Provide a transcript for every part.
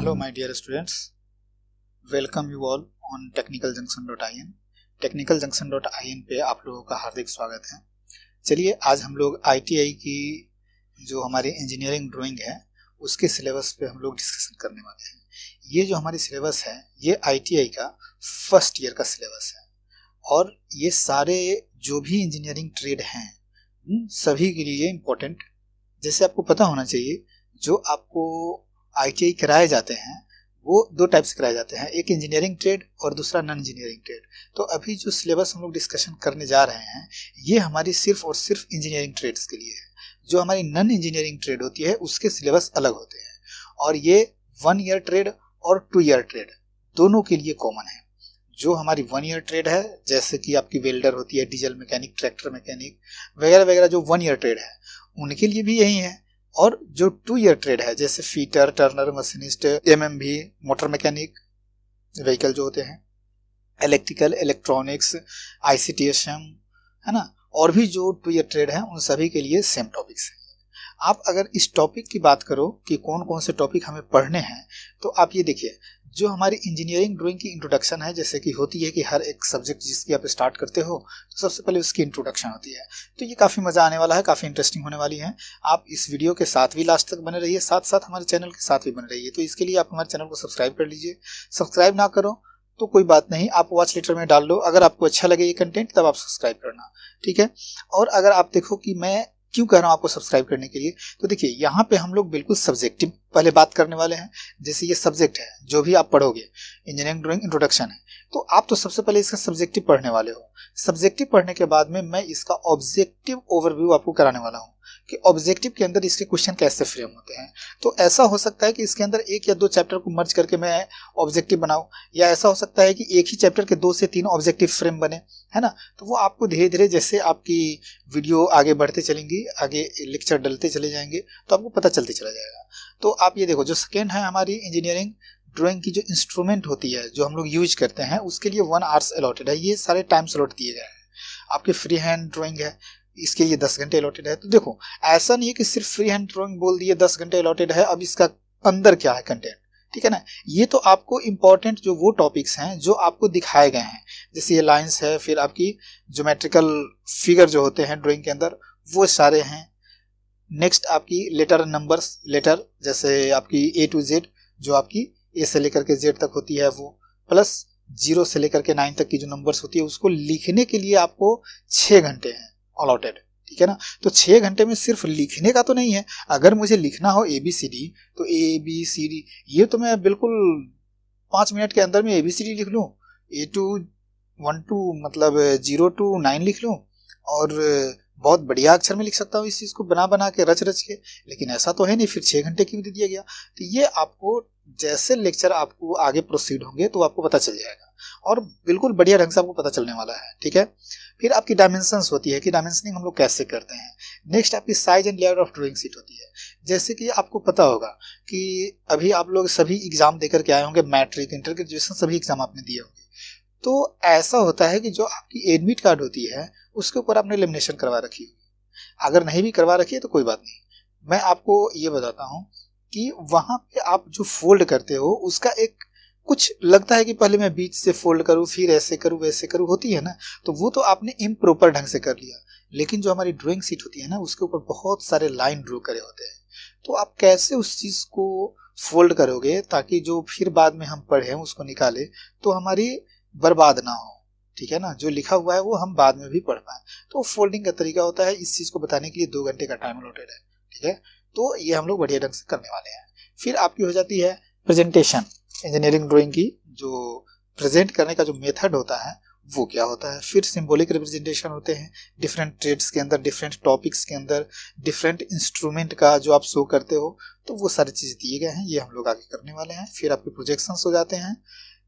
Hello my dear students, welcome you all on technicaljunction.in। technicaljunction.in पे आप लोगों का हार्दिक स्वागत है। चलिए आज हम लोग ITI की जो हमारी इंजीनियरिंग ड्राइंग है उसके सिलेबस पे हम लोग डिस्कशन करने वाले हैं। ये जो हमारी सिलेबस है ये ITI का फर्स्ट ईयर का सिलेबस है और ये सारे जो भी इंजीनियरिंग ट्रेड हैं सभी के लिए इम्पोर्टेंट, जैसे आपको पता होना चाहिए जो आपको ITI कराए जाते हैं वो दो टाइप से कराए जाते हैं, एक इंजीनियरिंग ट्रेड और दूसरा नॉन इंजीनियरिंग ट्रेड। तो अभी जो सिलेबस हम लोग डिस्कशन करने जा रहे हैं ये हमारी सिर्फ और सिर्फ इंजीनियरिंग ट्रेड्स के लिए है। जो हमारी नॉन इंजीनियरिंग ट्रेड होती है उसके सिलेबस अलग होते हैं और ये 1 ईयर ट्रेड और 2 ईयर ट्रेड दोनों के लिए कॉमन है। जो हमारी 1 ईयर ट्रेड है जैसे कि आपकी वेल्डर होती है, डीजल मैकेनिक, ट्रैक्टर मैकेनिक वगैरह वगैरह, जो 1 ईयर ट्रेड है उनके लिए भी यही है। और जो 2 ईयर ट्रेड है जैसे fitter, Turner, machinist, MMV, motor mechanic, vehicle जो होते हैं, इलेक्ट्रिकल, इलेक्ट्रॉनिक्स, ICTSM है ना, और भी जो 2 ईयर ट्रेड है उन सभी के लिए सेम टॉपिक्स हैं। आप अगर इस टॉपिक की बात करो कि कौन कौन से टॉपिक हमें पढ़ने हैं तो आप ये देखिए, जो हमारी इंजीनियरिंग ड्राइंग की इंट्रोडक्शन है जैसे कि होती है कि हर एक सब्जेक्ट जिसकी आप स्टार्ट करते हो तो सबसे पहले उसकी इंट्रोडक्शन होती है। तो ये काफ़ी मज़ा आने वाला है, काफ़ी इंटरेस्टिंग होने वाली है। आप इस वीडियो के साथ भी लास्ट तक बने रहिए, साथ साथ हमारे चैनल के साथ भी बने रहिए। तो इसके लिए आप हमारे चैनल को सब्सक्राइब कर लीजिए। सब्सक्राइब ना करो तो कोई बात नहीं, आप वॉच लेटर में डाल लो। अगर आपको अच्छा लगे ये कंटेंट तब आप सब्सक्राइब करना, ठीक है। और अगर आप देखो कि मैं क्यों कह रहा हूँ आपको सब्सक्राइब करने के लिए, तो देखिए यहाँ पे हम लोग बिल्कुल सब्जेक्टिव पहले बात करने वाले हैं। जैसे ये सब्जेक्ट है जो भी आप पढ़ोगे, इंजीनियरिंग ड्राइंग इंट्रोडक्शन है, तो आप तो सबसे पहले इसका सब्जेक्टिव पढ़ने वाले हो। सब्जेक्टिव पढ़ने के बाद में मैं इसका ऑब्जेक्टिव ओवरव्यू आपको कराने वाला हूँ कि ऑब्जेक्टिव के अंदर इसके क्वेश्चन कैसे फ्रेम होते हैं। तो ऐसा हो सकता है कि इसके अंदर 1 या 2 चैप्टर को मर्ज करके मैं ऑब्जेक्टिव बनाऊं, या ऐसा हो सकता है कि एक ही चैप्टर के 2 से 3 ऑब्जेक्टिव फ्रेम बने, है ना। तो वो आपको धीरे धीरे जैसे आपकी वीडियो आगे बढ़ते चलेंगी, आगे लेक्चर डलते चले जाएंगे तो आपको पता चलते चला जाएगा। तो आप ये देखो, जो सेकेंड है हमारी इंजीनियरिंग ड्राइंग की जो इंस्ट्रूमेंट होती है जो हम लोग यूज करते हैं उसके लिए 1 आवर्स अलॉटेड है। ये सारे टाइम स्लॉट दिए गए हैं। आपके फ्री हैंड ड्राइंग है इसके लिए 10 घंटे अलॉटेड है। तो देखो ऐसा नहीं है कि सिर्फ फ्री हैंड ड्राइंग बोल दिए 10 घंटे अलॉटेड है, अब इसका अंदर क्या है कंटेंट, ठीक है ना। ये तो आपको इंपॉर्टेंट जो वो टॉपिक्स हैं जो आपको दिखाए गए हैं, जैसे ये लाइंस है, फिर आपकी ज्योमेट्रिकल फिगर जो होते हैं ड्राइंग के अंदर वो सारे हैं। नेक्स्ट आपकी लेटर नंबर्स, लेटर जैसे आपकी A to Z जो आपकी A से लेकर के Z तक होती है वो, प्लस 0 से लेकर के 9 तक की जो नंबर्स होती है उसको लिखने के लिए आपको 6 घंटे हैं अलॉटेड, ठीक है ना। तो 6 घंटे में सिर्फ लिखने का तो नहीं है, अगर मुझे लिखना हो ABCD तो ABCD ये तो मैं बिल्कुल 5 मिनट के अंदर में ABCD लिख लूँ, A to 1 to मतलब 0 to 9 लिख लूँ और बहुत बढ़िया अक्षर में लिख सकता हूँ इस चीज़ को बना बना के, रच रच के। लेकिन ऐसा तो है नहीं, फिर 6 घंटे क्यों दे दिया गया। तो ये आपको जैसे लेक्चर आपको आगे प्रोसीड होंगे तो आपको पता चल जाएगा और बिल्कुल बढ़िया ढंग से आपको पता चलने वाला है, ठीक है। फिर आपकी डायमेंशंस होती है कि डायमेंशनिंग हम लोग कैसे करते हैं। नेक्स्ट आपकी size and layout of drawing sheet होती है। जैसे कि आपको पता होगा कि अभी आप लोग सभी एग्जाम देकर के आए होंगे, मैट्रिक, इंटर ग्रेजुएशन सभी एग्जाम आपने दिए होंगे। तो ऐसा होता है कि जो आपकी एडमिट कार्ड होती है उसके ऊपर आपने लेमिनेशन करवा रखी होगी। अगर नहीं भी करवा रखी है तो कोई बात नहीं, मैं आपको ये बताता हूँ कि वहाँ पे आप जो फोल्ड करते हो उसका एक कुछ लगता है कि पहले मैं बीच से फोल्ड करूँ, फिर ऐसे करूँ वैसे करूँ, होती है ना। तो वो तो आपने इम्प्रॉपर ढंग से कर लिया, लेकिन जो हमारी ड्राइंग शीट होती है ना उसके ऊपर बहुत सारे लाइन ड्रॉ करे होते हैं। तो आप कैसे उस चीज़ को फोल्ड करोगे ताकि जो फिर बाद में हम पढ़ें उसको निकाले तो हमारी बर्बाद ना हो, ठीक है ना। जो लिखा हुआ है वो हम बाद में भी पढ़ पाए। तो फोल्डिंग का तरीका होता है, इस चीज़ को बताने के लिए 2 घंटे का टाइम अलॉटेड है, ठीक है। तो ये हम लोग बढ़िया ढंग से करने वाले हैं। फिर आपकी हो जाती है प्रेजेंटेशन। इंजीनियरिंग ड्राइंग की जो प्रेजेंट करने का जो मेथड होता है वो क्या होता है। फिर सिंबॉलिक रिप्रेजेंटेशन होते हैं डिफरेंट ट्रेड्स के अंदर, डिफरेंट टॉपिक्स के अंदर, डिफरेंट इंस्ट्रूमेंट का जो आप शो करते हो, तो वो सारी चीज़ दिए गए हैं, ये हम लोग आगे करने वाले हैं। फिर आपके प्रोजेक्शंस हो जाते हैं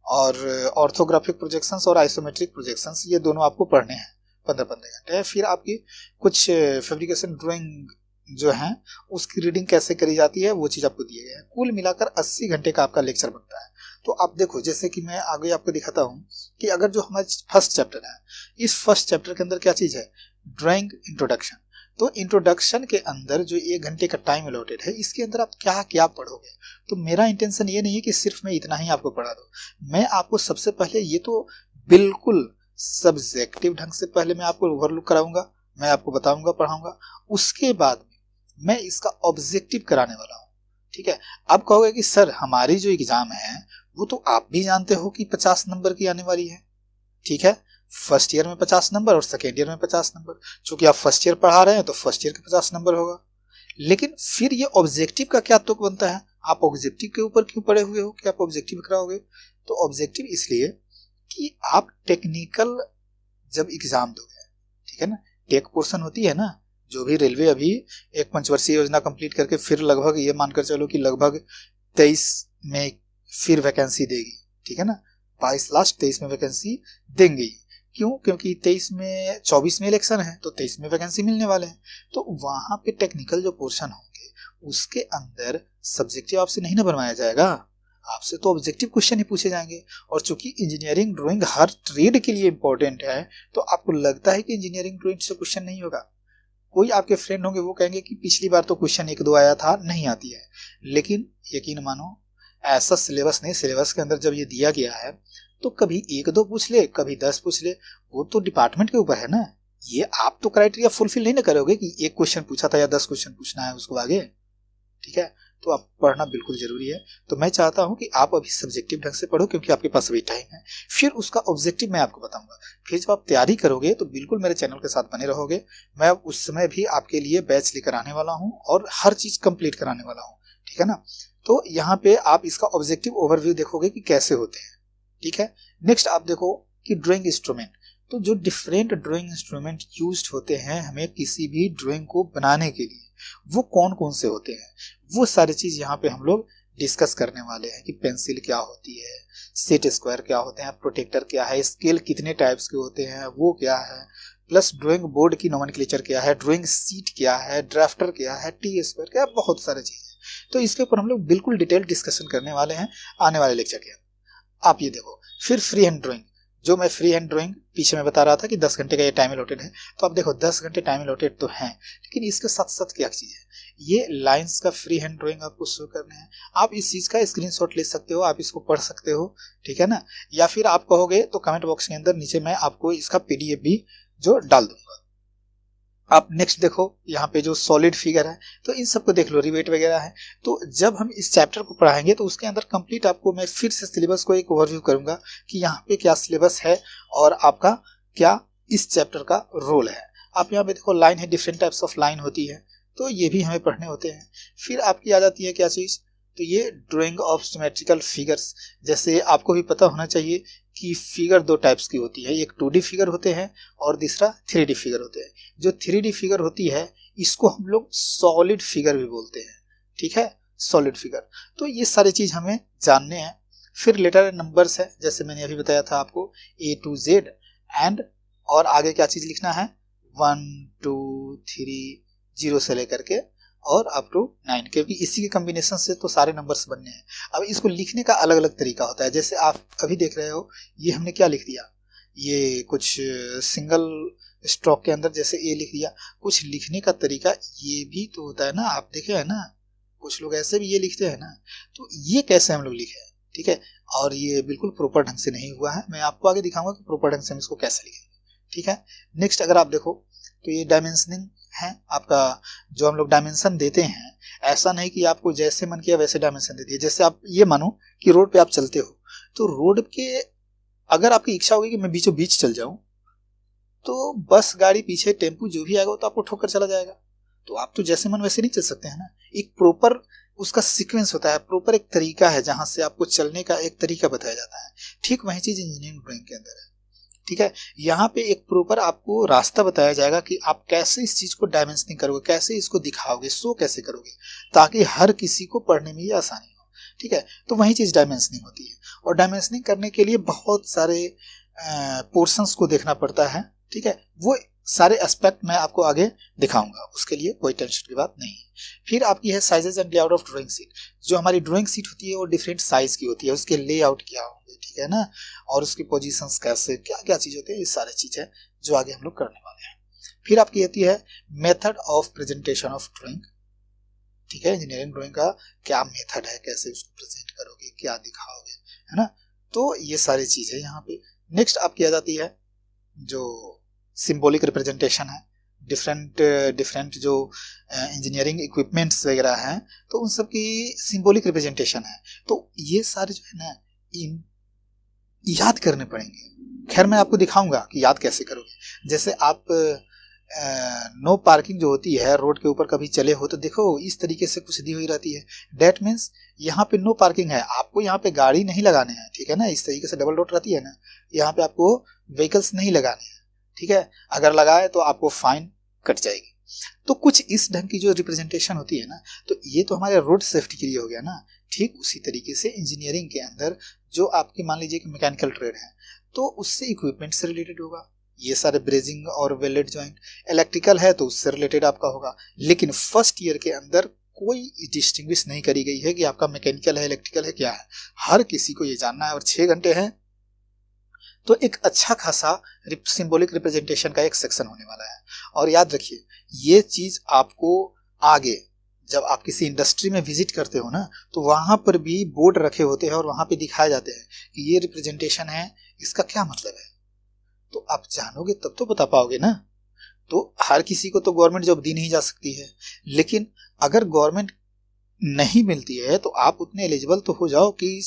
और ऑर्थोग्राफिक प्रोजेक्शंस और आइसोमेट्रिक प्रोजेक्शंस, ये दोनों आपको पढ़ने हैं 15-15 घंटे। फिर आपकी कुछ फैब्रिकेशन ड्राइंग जो है उसकी रीडिंग कैसे करी जाती है वो चीज़ आपको दिए गए हैं। कुल मिलाकर 80 घंटे का आपका लेक्चर बनता है। तो आप देखो, जैसे कि मैं आगे आपको दिखाता हूँ कि अगर जो हमारा फर्स्ट चैप्टर है, इस फर्स्ट चैप्टर के अंदर क्या चीज़ है, ड्राइंग इंट्रोडक्शन। तो इंट्रोडक्शन के अंदर जो 1 घंटे का टाइम अलॉटेड है, इसके अंदर आप क्या क्या पढ़ोगे। तो मेरा इंटेंशन ये नहीं है कि सिर्फ मैं इतना ही आपको पढ़ा दूं। मैं आपको सबसे पहले ये तो बिल्कुल सब्जेक्टिव ढंग से पहले मैं आपको ओवरलुक कराऊंगा, मैं आपको बताऊंगा, पढ़ाऊंगा। उसके बाद मैं इसका ऑब्जेक्टिव कराने वाला हूँ, ठीक है। अब कहोगे कि सर हमारी जो एग्जाम है वो तो आप भी जानते हो कि 50 नंबर की आने वाली है, ठीक है। फर्स्ट ईयर में 50 नंबर और सेकेंड ईयर में 50 नंबर। चूंकि आप फर्स्ट ईयर पढ़ा रहे हैं तो फर्स्ट ईयर के 50 नंबर होगा। लेकिन फिर ये ऑब्जेक्टिव का क्या तुक बनता है? आप ऑब्जेक्टिव के ऊपर क्यों पड़े हुए हो कि आप ऑब्जेक्टिव कराओगे? तो ऑब्जेक्टिव इसलिए कि आप टेक्निकल जब एग्जाम दोगे, ठीक है ना, टेक पोर्शन होती है ना, जो भी रेलवे अभी एक पंचवर्षीय योजना कंप्लीट करके फिर लगभग ये मानकर चलो कि लगभग 23 में फिर वैकेंसी देगी, ठीक है ना, 22 लास्ट 23 में वैकेंसी देंगे। क्यों? क्योंकि 24 में इलेक्शन है तो 23 में वैकेंसी मिलने वाले हैं। तो वहां पे टेक्निकल जो पोर्शन होंगे उसके अंदर सब्जेक्टिव आपसे नहीं ना बनवाया जाएगा, आपसे तो ऑब्जेक्टिव क्वेश्चन ही पूछे जाएंगे। और चूंकि इंजीनियरिंग ड्राइंग हर ट्रेड के लिए इंपॉर्टेंट है, तो आपको लगता है कि इंजीनियरिंग ड्राइंग से क्वेश्चन नहीं होगा। कोई आपके फ्रेंड होंगे वो कहेंगे कि पिछली बार तो क्वेश्चन 1-2 आया था, नहीं आती है। लेकिन यकीन मानो ऐसा सिलेबस नहीं, सिलेबस के अंदर जब ये दिया गया है तो कभी 1-2 पूछ ले, कभी 10 पूछ ले, वो तो डिपार्टमेंट के ऊपर है ना। ये आप तो क्राइटेरिया फुलफिल नहीं ना करोगे कि 1 क्वेश्चन पूछा था या 10 क्वेश्चन पूछना है उसको आगे, ठीक है। तो आप पढ़ना बिल्कुल जरूरी है। तो मैं चाहता हूं कि आप अभी सब्जेक्टिव ढंग से पढ़ो, क्योंकि आपके पास अभी टाइम है। फिर उसका ऑब्जेक्टिव मैं आपको बताऊंगा। फिर जब आप तैयारी करोगे तो बिल्कुल मेरे चैनल के साथ बने रहोगे। मैं उस समय भी आपके लिए बैच लेकर आने वाला हूं और हर चीज कंप्लीट कराने वाला हूं, ठीक है ना। तो यहाँ पे आप इसका ऑब्जेक्टिव ओवरव्यू देखोगे कि कैसे होते हैं, ठीक है। नेक्स्ट आप देखो कि ड्राइंग इंस्ट्रूमेंट, तो जो डिफरेंट ड्राइंग इंस्ट्रूमेंट यूज्ड होते हैं हमें किसी भी ड्राइंग को बनाने के लिए, वो कौन कौन से होते हैं, वो सारी चीज यहाँ पे हम लोग डिस्कस करने वाले हैं कि पेंसिल क्या होती है, सेट स्क्वायर क्या होते हैं, प्रोटेक्टर क्या है, स्केल कितने टाइप्स के होते हैं वो क्या है, प्लस ड्राइंग बोर्ड की नोमेनक्लेचर क्या है, ड्राइंग सीट क्या है, ड्राफ्टर क्या है, टी स्क्वायर क्या है, बहुत सारी चीजें। तो इसके ऊपर हम लोग बिल्कुल डिटेल डिस्कशन करने वाले हैं आने वाले लेक्चर के। आप ये देखो, फिर फ्री हैंड ड्राइंग, जो मैं फ्री हैंड ड्राइंग पीछे मैं बता रहा था कि 10 घंटे का ये टाइम अलॉटेड है, तो आप देखो 10 घंटे टाइम अलॉटेड तो है, लेकिन इसके साथ साथ क्या चीज है, ये लाइंस का फ्री हैंड ड्राइंग आपको शो करना है। आप इस चीज का स्क्रीनशॉट ले सकते हो, आप इसको पढ़ सकते हो, ठीक है ना। या फिर आप कहोगे तो कमेंट बॉक्स के अंदर नीचे मैं आपको इसका पीडीएफ भी जो डाल दूंगा। आप नेक्स्ट देखो यहाँ पे जो सॉलिड फिगर है, तो इन सबको देख लो, रिवेट वगैरह है। तो जब हम इस चैप्टर को पढ़ाएंगे तो उसके अंदर कंप्लीट आपको मैं फिर से सिलेबस को एक ओवरव्यू करूंगा कि यहाँ पे क्या सिलेबस है और आपका क्या इस चैप्टर का रोल है। आप यहाँ पे देखो लाइन है, डिफरेंट टाइप्स ऑफ लाइन होती है, तो ये भी हमें पढ़ने होते हैं। फिर आपकी आ जाती है क्या चीज, तो ये ड्राइंग ऑफ सिमेट्रिकल फिगर्स। जैसे आपको भी पता होना चाहिए कि फिगर 2 टाइप्स की होती है, एक 2D फिगर होते हैं और दूसरा 3D फिगर होते हैं। जो 3D फिगर होती है इसको हम लोग सॉलिड फिगर भी बोलते हैं, ठीक है, सॉलिड फिगर। तो ये सारी चीज हमें जानने हैं। फिर लेटर एंड नंबर्स है, जैसे मैंने अभी बताया था आपको A to Z एंड, और आगे क्या चीज लिखना है 1 2 3 0 से लेकर के और अप टू 9, क्योंकि इसी के कॉम्बिनेशन से तो सारे नंबर्स बनने हैं। अब इसको लिखने का अलग अलग तरीका होता है। जैसे आप अभी देख रहे हो, ये हमने क्या लिख दिया, ये कुछ सिंगल स्ट्रोक के अंदर जैसे ए लिख दिया। कुछ लिखने का तरीका ये भी तो होता है ना, आप देखे है ना, कुछ लोग ऐसे भी ये लिखते हैं ना। तो ये कैसे हम लोग लिखे हैं, ठीक है, और ये बिल्कुल प्रॉपर ढंग से नहीं हुआ है। मैं आपको आगे दिखाऊंगा कि प्रॉपर ढंग से हम इसको कैसे लिखेंगे, ठीक है। नेक्स्ट अगर आप देखो तो ये डायमेंशनिंग है आपका, जो हम लोग डायमेंशन देते हैं, ऐसा नहीं कि आपको जैसे मन किया वैसे डायमेंशन दे दिए। जैसे आप ये मानो कि रोड पे आप चलते हो, तो रोड के अगर आपकी इच्छा होगी कि मैं बीचों बीच चल जाऊं, तो बस गाड़ी पीछे टेम्पू जो भी आएगा तो आपको ठोकर चला जाएगा। तो आप तो जैसे मन वैसे नहीं चल सकते हैं ना। एक प्रॉपर उसका सीक्वेंस होता है, प्रॉपर एक तरीका है जहां से आपको चलने का एक तरीका बताया जाता है। ठीक वही चीज इंजीनियरिंग ड्राइंग के अंदर है, ठीक है। यहाँ पे एक प्रॉपर आपको रास्ता बताया जाएगा कि आप कैसे इस चीज को डायमेंशनिंग करोगे, कैसे इसको दिखाओगे, शो कैसे करोगे, ताकि हर किसी को पढ़ने में ये आसानी हो, ठीक है। तो वही चीज डायमेंशनिंग होती है, और डायमेंशनिंग करने के लिए बहुत सारे पोर्शंस को देखना पड़ता है, ठीक है। वो सारे एस्पेक्ट मैं आपको आगे दिखाऊंगा, उसके लिए कोई टेंशन की बात नहीं है। फिर आपकी है sizes and layout of drawing sheet. जो हमारी ड्राइंग सीट होती है वो डिफरेंट साइज की होती है, उसके लेआउट क्या होंगे, ठीक है ना, और उसकी पोजीशंस कैसे, क्या क्या चीज होती है, ये सारी चीज है जो आगे हम लोग करने वाले हैं। फिर आपकी आती है method of presentation of drawing. ठीक है, इंजीनियरिंग ड्राइंग का क्या मेथड है, कैसे उसको प्रेजेंट करोगे, क्या दिखाओगे, है ना। तो ये सारी चीज है यहाँ पे। नेक्स्ट आपकी आ जाती है जो सिंबॉलिक रिप्रेजेंटेशन है, डिफरेंट जो इंजीनियरिंग इक्विपमेंट्स वगैरह हैं तो उन सब की सिंबॉलिक रिप्रेजेंटेशन है। तो ये सारे जो है ना याद करने पड़ेंगे। खैर मैं आपको दिखाऊंगा कि याद कैसे करोगे। जैसे आप नो पार्किंग जो होती है रोड के ऊपर कभी चले हो तो देखो इस तरीके से कुछ दी हुई रहती है। डेट मीन्स यहाँ पे नो पार्किंग है, आपको यहाँ पे गाड़ी नहीं लगाने हैं। ठीक है ना, इस तरीके से डबल डॉट रहती है ना, यहाँ पे आपको व्हीकल्स नहीं लगाने हैं। ठीक है, अगर लगाए तो आपको फाइन कट जाएगी। तो कुछ इस ढंग की जो रिप्रेजेंटेशन होती है ना, तो ये तो हमारे रोड सेफ्टी के लिए हो गया ना। ठीक उसी तरीके से इंजीनियरिंग के अंदर जो आपकी मान लीजिए कि मैकेनिकल ट्रेड है तो उससे इक्विपमेंट से रिलेटेड होगा, ये सारे ब्रेजिंग और वेल्डेड जॉइंट। इलेक्ट्रिकल है तो उससे रिलेटेड आपका होगा। लेकिन फर्स्ट ईयर के अंदर कोई डिस्टिंग्विश नहीं करी गई है कि आपका मैकेनिकल है, इलेक्ट्रिकल है, क्या है। हर किसी को ये जानना है। और 6 घंटे हैं तो एक अच्छा खासा सिंबॉलिक रिप्रेजेंटेशन का एक सेक्शन होने वाला है। और याद रखिए ये चीज आपको आगे जब आप किसी इंडस्ट्री में विजिट करते हो ना तो वहां पर भी बोर्ड रखे होते हैं और वहां पे दिखाए जाते हैं कि ये रिप्रेजेंटेशन है, इसका क्या मतलब है। तो आप जानोगे तब तो बता पाओगे ना। तो हर किसी को तो गवर्नमेंट जॉब दी नहीं जा सकती है, लेकिन अगर गवर्नमेंट नहीं मिलती है तो आप उतने एलिजिबल तो हो जाओ कि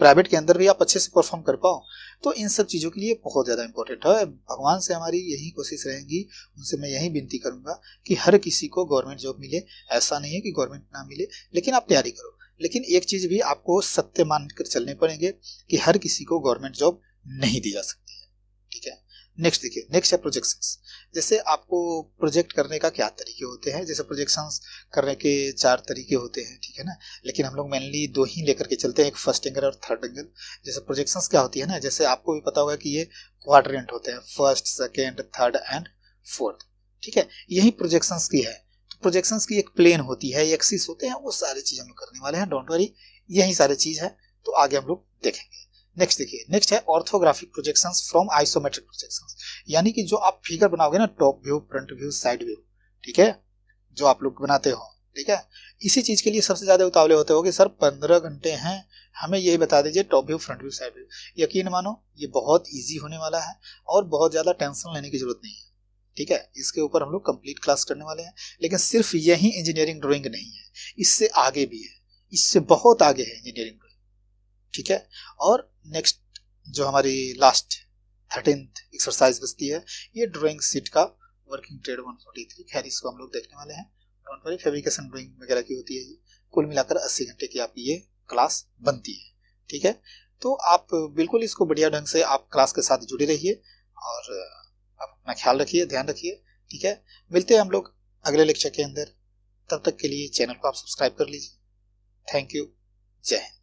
प्राइवेट के अंदर भी आप अच्छे से परफॉर्म कर पाओ। तो इन सब चीज़ों के लिए बहुत ज़्यादा इंपॉर्टेंट है। भगवान से हमारी यही कोशिश रहेगी, उनसे मैं यही विनती करूंगा कि हर किसी को गवर्नमेंट जॉब मिले। ऐसा नहीं है कि गवर्नमेंट ना मिले, लेकिन आप तैयारी करो। लेकिन एक चीज़ भी आपको सत्य मान कर चलने पड़ेंगे कि हर किसी को गवर्नमेंट जॉब नहीं दी जा सकती है। ठीक है, नेक्स्ट देखिए, नेक्स्ट है प्रोजेक्शंस। जैसे आपको प्रोजेक्ट करने का क्या तरीके होते हैं। जैसे प्रोजेक्शंस करने के 4 तरीके होते हैं, ठीक है ना, लेकिन हम लोग मेनली 2 ही लेकर के चलते हैं, एक फर्स्ट एंगल और थर्ड एंगल। जैसे प्रोजेक्शंस क्या होती है ना, जैसे आपको भी पता होगा कि ये क्वाड्रेंट होते हैं, first, second, third and fourth. ठीक है, यही प्रोजेक्शंस की है। तो प्रोजेक्शंस की एक प्लेन होती है, एक्सिस होते हैं, वो सारी चीज हम लोग करने वाले हैं, डोंट वरी, यही सारी चीज है। तो आगे हम लोग देखेंगे। नेक्स्ट देखिए, नेक्स्ट है orthographic projections from isometric projections. यानी कि जो आप फिगर बनाओगे ना, top view, front view, side view, ठीक है, जो आप लोग बनाते हो, ठीक है, इसी चीज के लिए सबसे ज्यादा उतावले होते हो कि सर 15 घंटे हैं, हमें यही बता दीजिए top view, front view, side view. यकीन मानो ये बहुत ईजी होने वाला है और बहुत ज्यादा टेंशन लेने की जरूरत नहीं है। ठीक है, इसके ऊपर हम लोग कंप्लीट क्लास करने वाले हैं। लेकिन सिर्फ यही इंजीनियरिंग ड्राइंग नहीं है, इससे आगे भी है, इससे बहुत आगे है इंजीनियरिंग ड्राइंग। ठीक है, और नेक्स्ट जो हमारी लास्ट 13th एक्सरसाइज बचती है, ये ड्राइंग सीट का वर्किंग ट्रेड 143। खैर इसको हम लोग देखने वाले हैं, डोंट वरी, फैब्रिकेशन ड्राइंग वगैरह की होती है ये। कुल मिलाकर 80 घंटे की आपकी ये क्लास बनती है। ठीक है, तो आप बिल्कुल इसको बढ़िया ढंग से आप क्लास के साथ जुड़े रहिए और आप अपना ख्याल रखिए, ध्यान रखिए। ठीक है, मिलते हैं हम लोग अगले लेक्चर के अंदर। तब तक के लिए चैनल को आप सब्सक्राइब कर लीजिए। थैंक यू, जय हिंद।